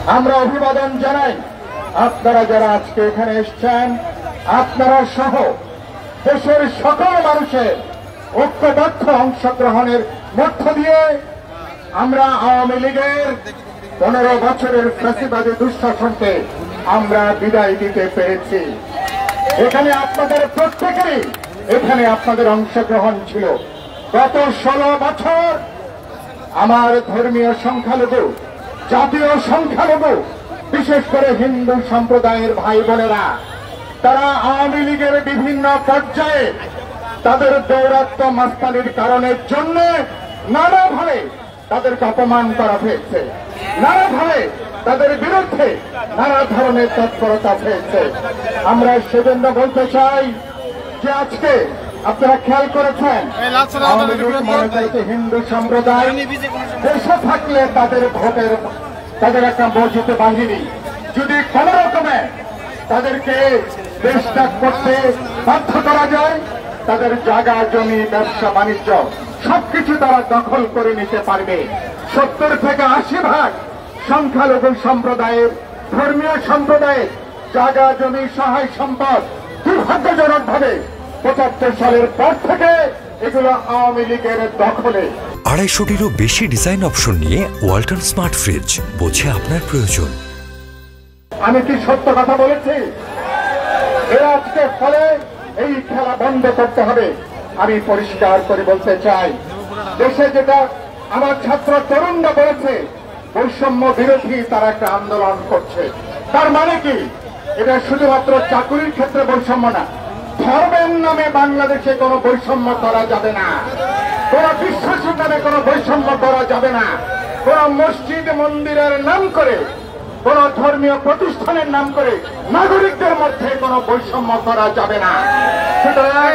আমরা অভিবাদন জানাই আপনারা যারা আজকে এখানে এসেছেন, আপনারা সহ দেশের সকল মানুষের ঐক্যবদ্ধ অংশগ্রহণের মধ্য দিয়ে আমরা আওয়ামী লীগের 15 বছরের ফ্যাসিবাদী দুঃশাসনকে আমরা বিদায় দিতে পেরেছি। এখানে আপনাদের প্রত্যেকেরই এখানে আপনাদের অংশগ্রহণ ছিল। গত 16 বছর আমার ধর্মীয় সংখ্যালঘু, জাতীয় সংখ্যালঘু, বিশেষ করে হিন্দু সম্প্রদায়ের ভাই বোনেরা, তারা আওয়ামী লীগের বিভিন্ন পর্যায়ে তাদের দৌরাত্ম্য মাস্তানির কারণের জন্য নানাভাবে তাদেরকে অপমান করা হয়েছে, নানাভাবে তাদের বিরুদ্ধে নানা ধরনের তৎপরতা হয়েছে। আমরা সেজন্য বলতে চাই যে আজকে আপনারা খেয়াল করেছেন আওয়ামী লীগ মনে করছে হিন্দু সম্প্রদায় দেশে থাকলে তাদের ভোটের তাদের একটা মজুত বাহিনী, যদি কোন রকমে তাদেরকে দেশ ত্যাগ করতে বাধ্য করা যায়, তাদের জায়গা জমি ব্যবসা বাণিজ্য সবকিছু তারা দখল করে নিতে পারবে। 70 থেকে 80% সংখ্যালঘু সম্প্রদায়ের, ধর্মীয় সম্প্রদায়ের জায়গা জমি সহায় সম্পদ দুর্ভাগ্যজনক ভাবে 75 সালের পর থেকে এগুলো আওয়ামী লীগের দখলে। 250-টিরও বেশি ডিজাইন অপশন নিয়ে ওয়ালটন স্মার্ট ফ্রিজ, বোঝে আপনার প্রয়োজন। আমি কি সত্য কথা বলেছি? এর আজকে ফলে এই খেলা বন্ধ করতে হবে। আমি পরিষ্কার করে বলতে চাই, দেশে যেটা আমার ছাত্র তরুণরা বলেছে বৈষম্য বিরোধী তারা একটা আন্দোলন করছে, তার মানে কি? এটা শুধুমাত্র চাকুরির ক্ষেত্রে বৈষম্য না, ধর্মের নামে বাংলাদেশে কোনো বৈষম্য করা যাবে না, কোন বিশ্বাসের নামে কোনো বৈষম্য করা যাবে না, কোন মসজিদ মন্দিরের নাম করে, কোন ধর্মীয় প্রতিষ্ঠানের নাম করে নাগরিকদের মধ্যে কোনো বৈষম্য করা যাবে না। সুতরাং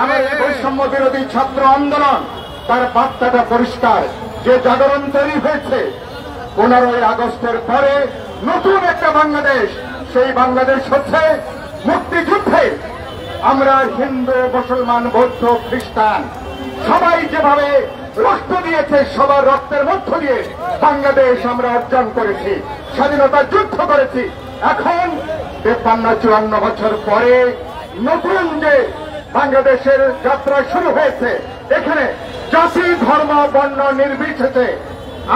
আমাদের বৈষম্য বিরোধী ছাত্র আন্দোলন তার বার্তাটা পরিষ্কার, যে জাগরণ তৈরি হয়েছে 15ই আগস্টের পরে নতুন একটা বাংলাদেশ। সেই বাংলাদেশ হচ্ছে মুক্তিযুদ্ধে আমরা হিন্দু, মুসলমান, বৌদ্ধ, খ্রিস্টান সবাই যেভাবে রক্ত দিয়েছে, সবার রক্তের মধ্য দিয়ে বাংলাদেশ আমরা অর্জন করেছি, স্বাধীনতা যুদ্ধ করেছি। এখন 53-54 বছর পরে নতুন যে বাংলাদেশের যাত্রা শুরু হয়েছে, এখানে জাতি, ধর্ম, বর্ণ নির্বিশেষে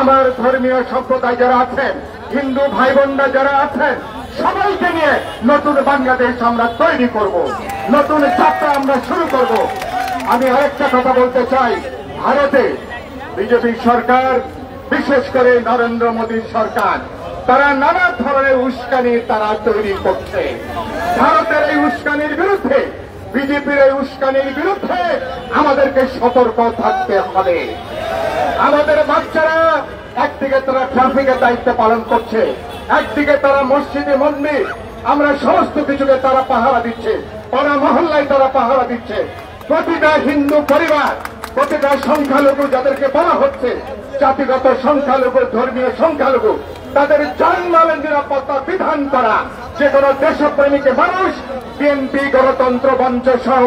আমার ধর্মীয় সম্প্রদায় যারা আছেন, হিন্দু ভাই বোনরা যারা আছেন, সবাইকে নিয়ে নতুন বাংলাদেশ আমরা তৈরি করব, নতুন যাত্রা আমরা শুরু করব। আমি আরেকটা কথা বলতে চাই, ভারতে বিজেপি সরকার, বিশেষ করে নরেন্দ্র মোদীর সরকার, তারা নানা ধরনের উস্কানি তারা তৈরি করছে। ভারতের এই উস্কানির বিরুদ্ধে, বিজেপির এই উস্কানির বিরুদ্ধে আমাদেরকে সতর্ক থাকতে হবে। আমাদের বাচ্চারা একদিকে তারা ট্রাফিকের দায়িত্ব পালন করছে, একদিকে তারা মসজিদে মন্দির, আমরা সমস্ত কিছুকে তারা পাহারা দিচ্ছে, পাড়া মহল্লায় তারা পাহারা দিচ্ছে। প্রতিটা হিন্দু পরিবার, প্রতিটা সংখ্যালঘু যাদেরকে বলা হচ্ছে জাতিগত সংখ্যালঘু, ধর্মীয় সংখ্যালঘু, তাদের জানমালের নিরাপত্তা বিধান করা যে কোনো দেশপ্রেমীকে মানুষ, বিএনপি, গণতন্ত্র মঞ্চ সহ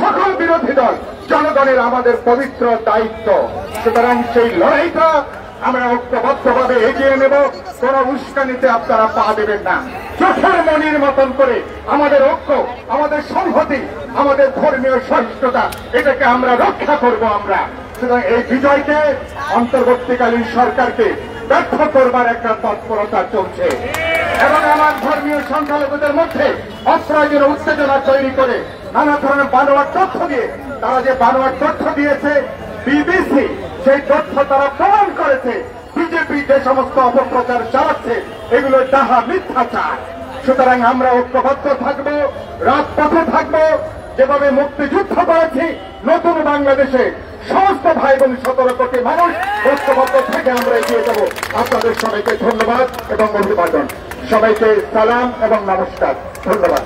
সকল বিরোধী দল, জনগণের আমাদের পবিত্র দায়িত্ব। সুতরাং সেই লড়াইটা আমরা ঐক্যবদ্ধভাবে এগিয়ে নেব। কোন উস্কানিতে আপনারা পা দেবেন না। চোখের মনির মতন করে আমাদের ঐক্য, আমাদের সংহতি, আমাদের ধর্মীয় সহিষ্ণুতা, এটাকে আমরা রক্ষা করব। আমরা সুতরাং এই বিজয়কে, অন্তর্বর্তীকালীন সরকারকে ব্যর্থ করবার একটা তৎপরতা চলছে এবং আমার ধর্মীয় সংখ্যালঘুদের মধ্যে অপ্রয়োজনীয় উত্তেজনা তৈরি করে নানা ধরনের বানোয়াট তথ্য দিয়ে, তারা যে বানোয়াট তথ্য দিয়েছে বিবিসি, সেই তথ্য তারা প্রমাণ করেছে বিজেপি যে সমস্ত অপপ্রচার চালাচ্ছে এগুলো ডাহা মিথ্যাচার। সুতরাং আমরা ঐক্যবদ্ধ থাকবো, রাজপথে থাকবো, যেভাবে মুক্তিযুদ্ধ করেছি নতুন বাংলাদেশে সমস্ত ভাই বোন 17 কোটি মানুষ ঐক্যবদ্ধ থেকে আমরা এগিয়ে যাব। আপনাদের সবাইকে ধন্যবাদ এবং অভিবাদন, সবাইকে সালাম এবং নমস্কার, ধন্যবাদ।